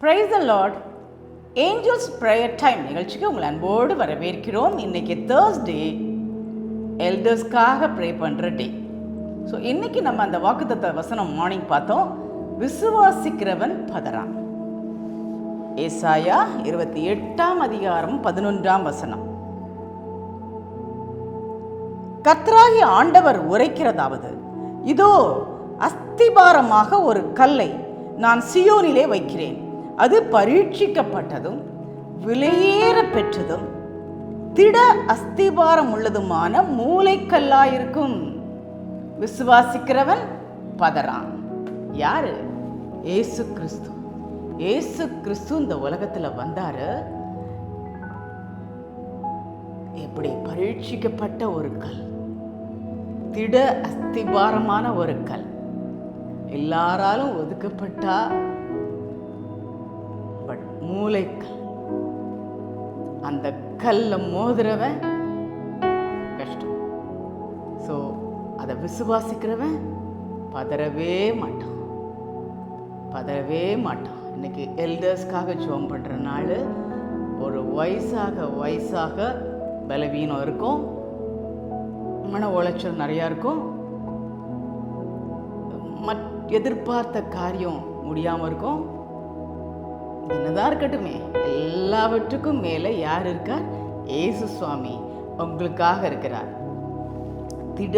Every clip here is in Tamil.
Price the Lord. Angels prayer time நிகழ்ச்சிக்கு உங்களை அன்போடு வரவேற்கிறோம். இன்றைக்கி தேர்ஸ்டே, எல்டர்ஸ்க்காக ப்ரே பண்ணுற டே. ஸோ இன்றைக்கி நம்ம அந்த வாக்குத்தத்த வசனம் மார்னிங் பார்த்தோம். விசுவாசிக்கிறவன் பதறான். ஏசாயா 28ஆம் அதிகாரம் 11ஆம் வசனம். கர்த்தராகிய ஆண்டவர் உரைக்கிறதாவது, இதோ அஸ்திபாரமாக ஒரு கல்லை நான் சியோனிலே வைக்கிறேன், அது பரீட்சிக்கப்பட்டதும் விலையேற பெற்றதும் திட அஸ்திபாரம் உள்ளதுமான மூலைக்கல்லாயிருக்கும். விசுவாசிக்கிறவன் பதறான். யாரு? ஏசு கிறிஸ்து. ஏசு கிறிஸ்து இந்த உலகத்துல வந்தாரு. எப்படி? பரீட்சிக்கப்பட்ட ஒரு கல், திட அஸ்திபாரமான ஒரு கல், எல்லாராலும் ஒதுக்கப்பட்டா பட் மூளைக்கல். அந்த கல்ல மோதுறவன் கஷ்டம். ஸோ அதை விசுவாசிக்கிறவன் பதறவே மாட்டான், பதறவே மாட்டான். இன்னைக்கு எல்டர்ஸ்க்காக ஜெபம் பண்ணுற நாள். ஒரு வயசாக பலவீனம் இருக்கும், மன உளைச்சல் நிறையா இருக்கும், எதிர்பார்த்த காரியம் முடியாமல் இருக்கும். என்னதான் இருக்கட்டுமே, எல்லாவற்றுக்கும் மேலே யார் இருக்கார்? ஏசு சுவாமி உங்களுக்காக இருக்கிறார். திட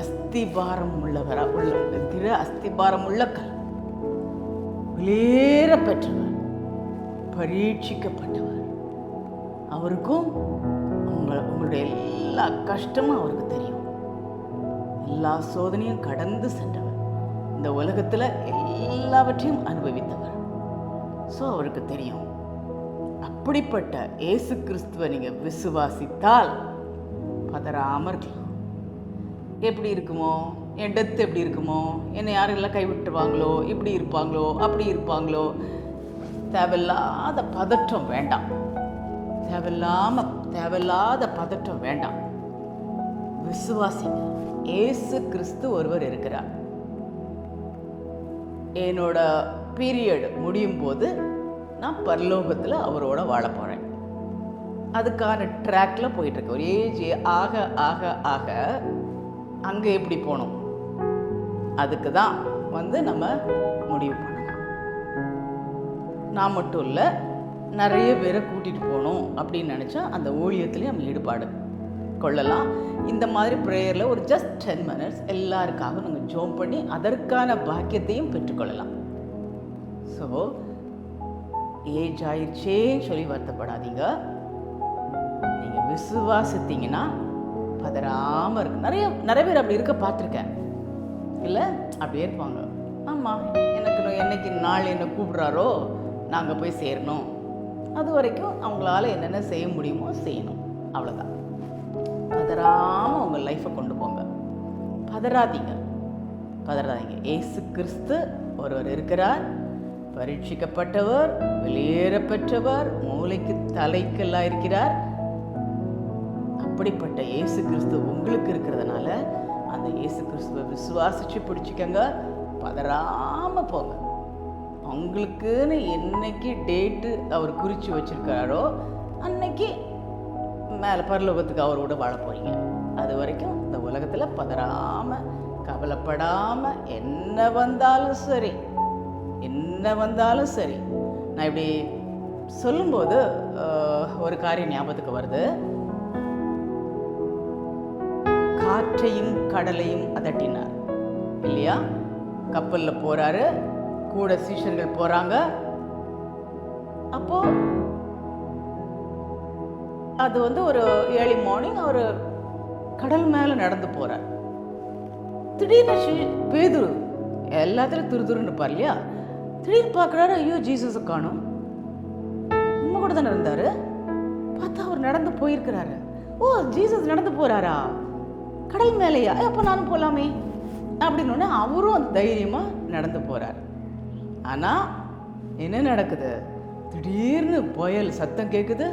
அஸ்திபாரம் உள்ளவரா, திட அஸ்திபாரம் உள்ள கல், விலையேற பெற்றவர், பரீட்சிக்கப்பட்டவர். அவருக்கும் உங்களுடைய எல்லா கஷ்டமும் அவருக்கு தெரியும். எல்லா சோதனையும் கடந்து சென்றவர், இந்த உலகத்தில் எல்லாவற்றையும் அனுபவித்தவர். ஸோ அவருக்கு தெரியும். அப்படிப்பட்ட இயேசு கிறிஸ்துவை நீங்கள் விசுவாசித்தால் பதறாமல் இருக்கலாம். எப்படி இருக்குமோ, என் டெத் எப்படி இருக்குமோ, என்னை யாரெல்லாம் கைவிட்டுருவாங்களோ, இப்படி இருப்பாங்களோ, அப்படி இருப்பாங்களோ, தேவையில்லாத பதற்றம் வேண்டாம். தேவையில்லாத பதற்றம் வேண்டாம். விசுவாசிங்க. இயேசு கிறிஸ்து ஒருவர் இருக்கிறார். என்னோட பீரியட் முடியும் போது நான் பரலோகத்தில் அவரோட வாழ போகிறேன். அதுக்கான ட்ராக்ல போயிட்டுருக்கேன். ஒரு ஏஜ் ஆக ஆக ஆக அங்கே எப்படி போகணும், அதுக்கு தான் நம்ம முடிவு பண்ணணும். நான் மட்டும் இல்லை, நிறைய பேரை கூட்டிகிட்டு போகணும் அப்படின்னு நினச்சா அந்த ஊழியத்துலேயும் நம்ம ஈடுபாடு கொள்ளலாம். இந்த மாதிரி ப்ரேயரில் ஒரு ஜஸ்ட் 10 minutes எல்லாருக்காக நீங்கள் ஜோம் பண்ணி அதற்கான பாக்கியத்தையும் பெற்றுக்கொள்ளலாம். ஸோ ஏஜ் ஆயிடுச்சே சொல்லி வருத்தப்படாதீங்க. நீங்கள் விசுவாசித்தீங்கன்னா பதறாமல் இருக்கு. நிறைய பேர் அப்படி இருக்க பார்த்துருக்கேன். இல்லை, அப்படியே இருப்பாங்க. ஆமாம், என்னைக்கு நாள் என்ன கூப்பிட்றாரோ நாங்கள் போய் சேரணும், அது வரைக்கும் அவங்களால என்னென்ன செய்ய முடியுமோ செய்யணும், அவ்வளோதான். பதறாமல் உங்கள் லைஃப்பை கொண்டு போங்க. பதறாதீங்க. ஏசு கிறிஸ்து ஒருவர் இருக்கிறார், பரீட்சிக்கப்பட்டவர், வெளியேற பெற்றவர், மூளைக்கு தலைக்கெல்லாம் இருக்கிறார். அப்படிப்பட்ட இயேசு கிறிஸ்து உங்களுக்கு இருக்கிறதுனால அந்த இயேசு கிறிஸ்துவை விசுவாசிச்சு பிடிச்சிக்கங்க. பதறாமல் போங்க. உங்களுக்குன்னு என்னைக்கு டேட்டு அவர் குறித்து வச்சிருக்காரோ அன்னைக்கு மேலே பரலோகத்துக்கு அவரோட வாழ போறீங்க. அது வரைக்கும் இந்த உலகத்தில் பதறாமல், கவலைப்படாமல், என்ன வந்தாலும் சரி. நான் இப்படி சொல்லும்போது ஒரு காரியம் ஞாபகத்துக்கு வருது. காற்றையும் கடலையும் அதட்டினார் இல்லையா? கப்பலில் போகிறாரு, கூட சீஷர்கள் போகிறாங்க. அப்போ அது ஒரு ஏர்லி மார்னிங் அவர் கடல் மேலே நடந்து போகிறார். திடீர்னு பேதுரு எல்லாத்துலையும் துருதுருன்னு இருப்பார் இல்லையா? திடீர்னு பார்க்குறாரு, ஐயோ ஜீசஸை காணோம். உண்மை கூட தானே இருந்தார். பார்த்தா அவர் நடந்து போயிருக்கிறாரு. ஓ, ஜீசஸ் நடந்து போகிறாரா கடல் மேலேயா? அப்போ நானும் போகலாமே அப்படின்னு அவரும் அந்த தைரியமாக நடந்து போகிறார். ஆனால் என்ன நடக்குது? திடீர்னு புயல் சத்தம் கேட்குது.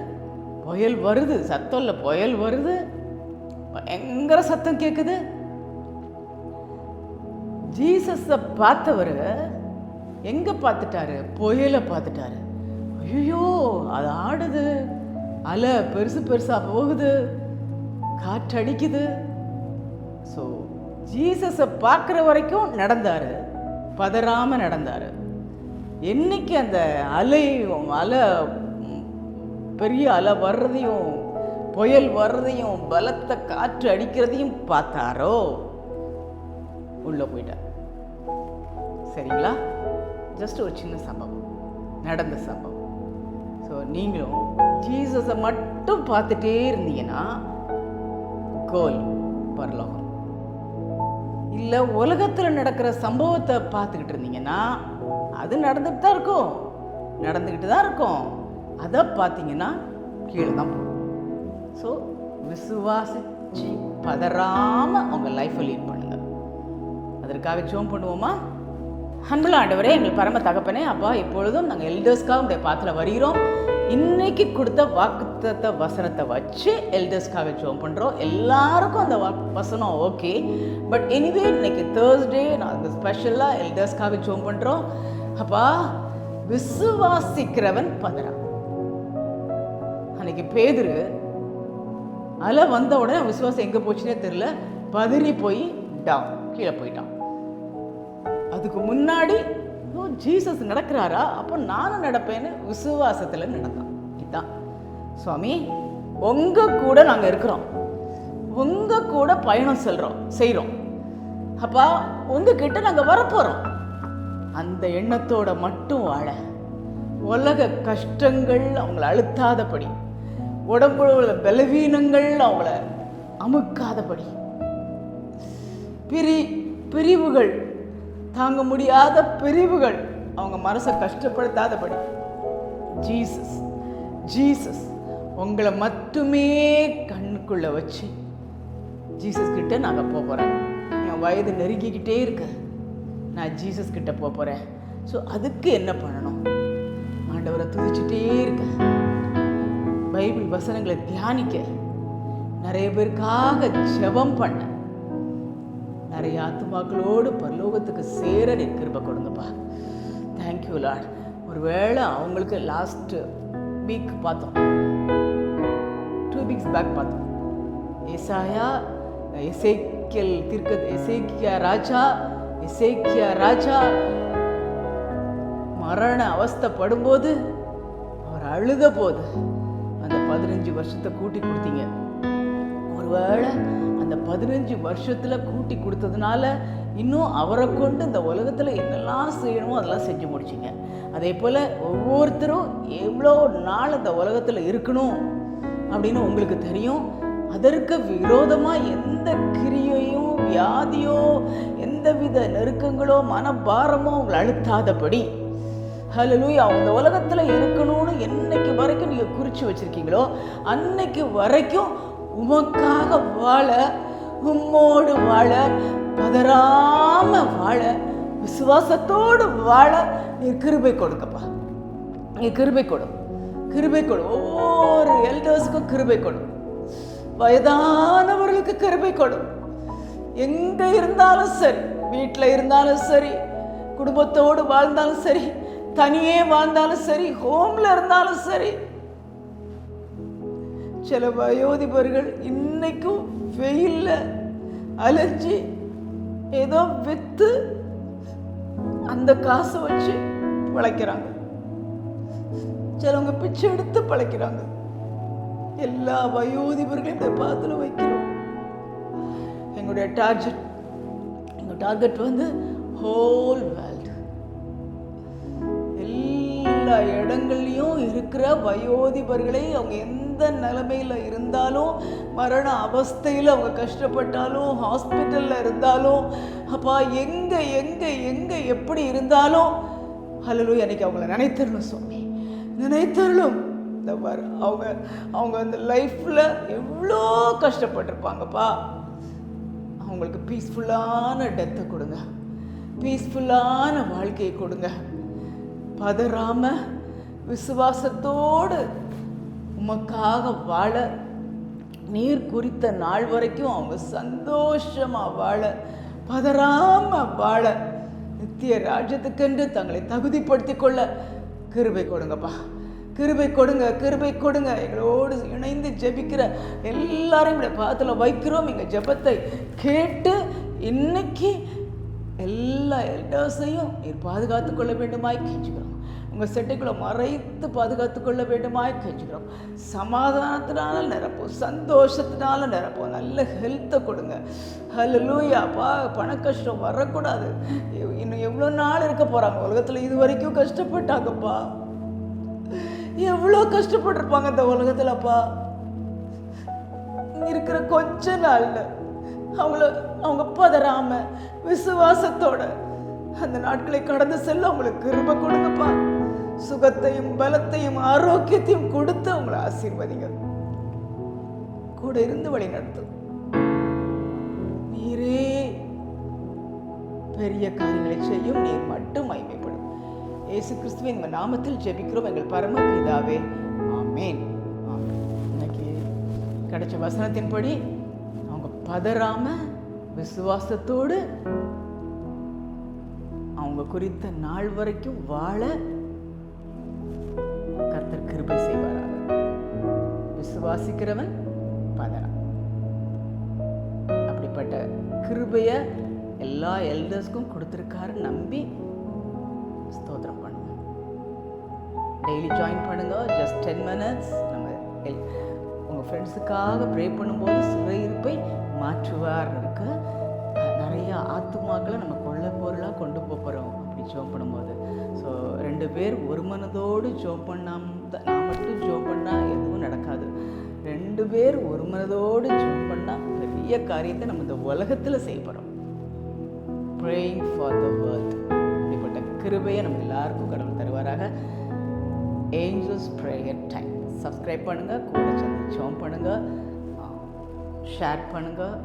புயல் வருது, சத்தம் இல்லை, புயல் வருது, பயங்கர சத்தம் கேட்குது. ஜீசஸை பார்த்தவர் எங்கே பார்த்துட்டாரு? புயலை பார்த்துட்டாரு. ஐயோ, அது ஆடுது, அலை பெருசு பெருசாக போகுது, காற்றடிக்குது. ஸோ ஜீசஸை பார்க்குற வரைக்கும் நடந்தார், பதறாமல் நடந்தார். என்னைக்கு அந்த அலை பெரிய அலை வர்றதையும் புயல் வர்றதையும் பலத்த காற்று அடிக்கிறதையும் பார்த்தாரோ உள்ளே போயிட்டார். சரிங்களா? ஜஸ்ட் ஒரு சின்ன சம்பவம், நடந்த சம்பவம். ஸோ நீங்களும் ஜீசஸை மட்டும் பார்த்துட்டே இருந்தீங்கன்னா கோல் பரலோகம். இல்லை உலகத்தில் நடக்கிற சம்பவத்தை பார்த்துக்கிட்டு இருந்தீங்கன்னா அது நடந்துகிட்டு தான் இருக்கும். அதை பார்த்தீங்கன்னா கீழே தான் போகும். ஸோ விசுவாசிச்சு பதறாமல் உங்கள் லைஃப்பை லீட் பண்ணுங்கள். அதற்காக ஜெபம் பண்ணுவோமா? அன்புள்ள ஆண்டவரே, எங்கள் பரம தகப்பனே, அப்பா, இப்பொழுதும் நாங்கள் எல்டர்ஸ்க்காக உடைய பாத்தில் வருகிறோம். இன்னைக்கு கொடுத்த வாக்குத்தத்த வசனத்தை வச்சு எல்டர்ஸ்க்காக ஜெபம் பண்ணுறோம். எல்லாருக்கும் அந்த வசனம் ஓகே, பட் எனிவே இன்னைக்கு தேர்ஸ்டே நாங்கள் ஸ்பெஷலாக எல்டர்ஸ்க்காக ஜெபம் பண்ணுறோம். அப்பா, விசுவாசிக்கிறவன் பதறான். அன்னைக்கு பேதுரு அலை வந்த உடனே விசுவாசம் எங்கே போச்சுன்னே தெரியல, பதறி போய் கீழே போயிட்டான். அதுக்கு முன்னாடி ஜீசஸ் நடக்கிறாரா, அப்போ நானும் நடப்பேன்னு விசுவாசத்தில் நடந்தான். இதுதான் சுவாமி, உங்கள் கூட நாங்கள் இருக்கிறோம், உங்கள் கூட பயணம் செய்கிறோம். அப்பா, உங்ககிட்ட நாங்கள் வரப்போகிறோம். அந்த எண்ணத்தோட மட்டும் வாழ, உலக கஷ்டங்கள் அவங்கள அழுத்தாதபடி, உடம்புல உள்ள பலவீனங்கள் அவங்கள அமுக்காதபடி, பிரிவுகள் தாங்க முடியாத பிரிவுகள் அவங்க மனசை கஷ்டப்படுத்தாதபடி, ஜீசஸ் உங்களை மட்டுமே கண்ணுக்குள்ள வச்சு ஜீசஸ் கிட்ட நாங்கள் போகிறேன். என் வயது நெருங்கிக்கிட்டே இருக்க, நான் ஜீசஸ் கிட்ட போகிறேன். ஸோ அதுக்கு என்ன பண்ணணும்? ஆண்டவரை துதிச்சுட்டே இருக்க, பைபிள் வசனங்களை தியானிக்க, நிறைய பேருக்காக ஜெபம் பண்ண, நிறைய ஆத்துமாக்களோடு பரலோகத்துக்கு சேர கிருபை கொடுங்கப்பா. Thank you Lord. ஒருவேளை அவங்களுக்கு லாஸ்ட் வீக் பார்த்தோம், 2 weeks பேக் பார்த்தோம், எசேக்கியா ராஜா மரண அவஸ்தைப்படும்போது, அவர் அழுத போது அந்த 15 வருஷத்தை கூட்டி கொடுத்தீங்க. ஒருவேளை அந்த 15 வருஷத்தில் கூட்டி கொடுத்ததுனால இன்னும் அவரை கொண்டு இந்த உலகத்தில் என்னெல்லாம் செய்யணுமோ அதெல்லாம் செஞ்சு முடிச்சிங்க. அதே போல் ஒவ்வொருத்தரும் எவ்வளோ நாள் இந்த உலகத்தில் இருக்கணும் அப்படின்னு உங்களுக்கு தெரியும். அதற்கு விரோதமாக எந்த கிரியையும் வியாதியோ எந்தவித நெருக்கங்களோ மனபாரமோ உங்களை அழுத்தாதபடி, ஹல்லேலூயா, அந்த உலகத்தில் இருக்கணும்னு என்னைக்கு வரைக்கும் நீங்கள் குறித்து வச்சுருக்கீங்களோ அன்னைக்கு வரைக்கும் உமக்காக வாழ, உம்மோடு வாழ, பதறாம வாழ, விசுவாசத்தோடு வாழ நீர் கிருபை கொடுங்கப்பா. நீ கிருபை கொடு. ஒவ்வொரு எல்டர்ஸுக்கும் கிருபை கொடு. வயதானவர்களுக்கு கிருபை கொடு. எங்க இருந்தாலும் சரி, வீட்டில் இருந்தாலும் சரி, குடும்பத்தோடு வாழ்ந்தாலும் சரி, தனியே வாழ்ந்தாலும் சரி, ஹோம்ல இருந்தாலும் சரி, சில வயோதிபர்கள் இன்னைக்கும் வெயில்ல அலைஞ்சி ஏதோ வித்து அந்த காசை வச்சு பிழைக்கிறாங்க. சிலவங்க பிச்சை எடுத்து பிழைக்கிறாங்க. எல்லா வயோதிபர்களையும் இந்த பாத்துல வைக்கிறோம். எங்களுடைய டார்கெட் வந்து ஹோல் வேர்ல்டு, எல்லா இடங்கள்லையும் இருக்கிற வயோதிபர்களை, அவங்க எந்த நிலைமையில் இருந்தாலும், மரண அவஸ்தையில் அவங்க கஷ்டப்பட்டாலும், ஹாஸ்பிட்டலில் இருந்தாலும், அப்பா எங்கே எங்கே எங்கே எப்படி இருந்தாலும், ஹல்லேலூயா, அன்னைக்கு அவங்கள நினைத்தரணும் சுவாமி, நினைத்தரணும். இந்த அவங்க அந்த லைஃப்பில் எவ்வளோ கஷ்டப்பட்டிருப்பாங்கப்பா. அவங்களுக்கு பீஸ்ஃபுல்லான டெத்தை கொடுங்க, பீஸ்ஃபுல்லான வாழ்க்கையை கொடுங்க. பதறாம விசுவாசத்தோடு உமக்காக வாழ, நீர் குறித்த நாள் வரைக்கும் அவங்க சந்தோஷமா வாழ, பதறாம வாழ நித்திய ராஜ்யத்துக்கென்று தங்களை தகுதிப்படுத்திக் கொள்ள கிருபை கொடுங்கப்பா. கிருபை கொடுங்க, கிருபை கொடுங்க. எங்களோடு இணைந்து ஜெபிக்கிற எல்லாரையும் பாதத்தில் வைக்கிறோம். எங்கள் ஜெபத்தை கேட்டு இன்னைக்கு எல்லா எல்டர்ஸையும் நீர் பாதுகாத்து கொள்ள வேண்டுமாய் கெஞ்சுக்கிறோம். உங்கள் செட்டைக்குள்ளே மறைத்து பாதுகாத்து கொள்ள வேண்டுமாய் கெஞ்சுக்கிறோம். சமாதானத்தினால நிரப்போம், சந்தோஷத்தினால நிரப்போம். நல்ல ஹெல்த்தை கொடுங்க. ஹல்லேலூயாப்பா. பண கஷ்டம் வரக்கூடாது. இன்னும் எவ்வளோ நாள் இருக்க போகிறாங்க உலகத்தில்? இது வரைக்கும் கஷ்டப்பட்டாங்கப்பா. எவ்வளோ கஷ்டப்பட்டிருப்பாங்க இந்த உலகத்தில்ப்பா. இருக்கிற கொஞ்ச நாள்ல அவங்க பதறாம விசுவாசத்தோட அந்த நாட்களை கடந்து செல்ல அவங்களுக்கு கிருபை கொடுங்கப்பா. சுகத்தையும் பலத்தையும் ஆரோக்கியத்தையும் கொடுத்து அவங்களை ஆசீர்வதிங்க. கூட இருந்து வழி நடத்தும். நீரே பெரிய காரியங்களை செய்யும். நீர் மட்டும் மகிமைப்படும். இயேசு கிறிஸ்துவின் நாமத்தில் ஜெபிக்கிறோம் எங்கள் பரம பிதாவே. ஆமேன். இன்னைக்கு கிடைச்ச வசனத்தின்படி அவங்க பதறாம விசுவாசத்தோடு அவங்க குறித்த நாள் வரைக்கும் வாழ கர்த்தர் கிருபை செய்வாராக. விசுவாசிக்கிறவன் பதறான். அப்படிப்பட்ட கிருபைய எல்லா எல்டர்ஸ்க்கும் கொடுத்திருக்காரு. நம்பி ஸ்தோத்திரம் பண்ணுங்க. டெய்லி ஜாயின் பண்ணுங்க. Just 10 minutes. நம்ம உங்கள் ஃப்ரெண்ட்ஸுக்காக ப்ரே பண்ணும்போது சிறையிருப்பை மாற்றுவார் இருக்கு. நிறைய ஆத்துமாக்களை நம்ம கொள்ள பொருளாக கொண்டு போகிறோம் அப்படி ஜோம் பண்ணும்போது. ஸோ 2 பேர் ஒரு மனதோடு ஜோம் பண்ணாம நான் மட்டும் ஜோம் பண்ணால் எதுவும் நடக்காது. 2 பேர் ஒரு மனதோடு ஜோம் பண்ணால் பெரிய காரியத்தை நம்ம இந்த உலகத்தில் செய்யப்படுறோம். Praying for the world. இப்படிப்பட்ட கிருபையை நம்ம எல்லாருக்கும் கடவுள் தருவாராக. Angeles prayer time. சப்ஸ்கிரைப் பண்ணுங்கள், கூட சேர்ந்து ஜோம் பண்ணுங்கள், ஷேர் பண்ணுங்கள்.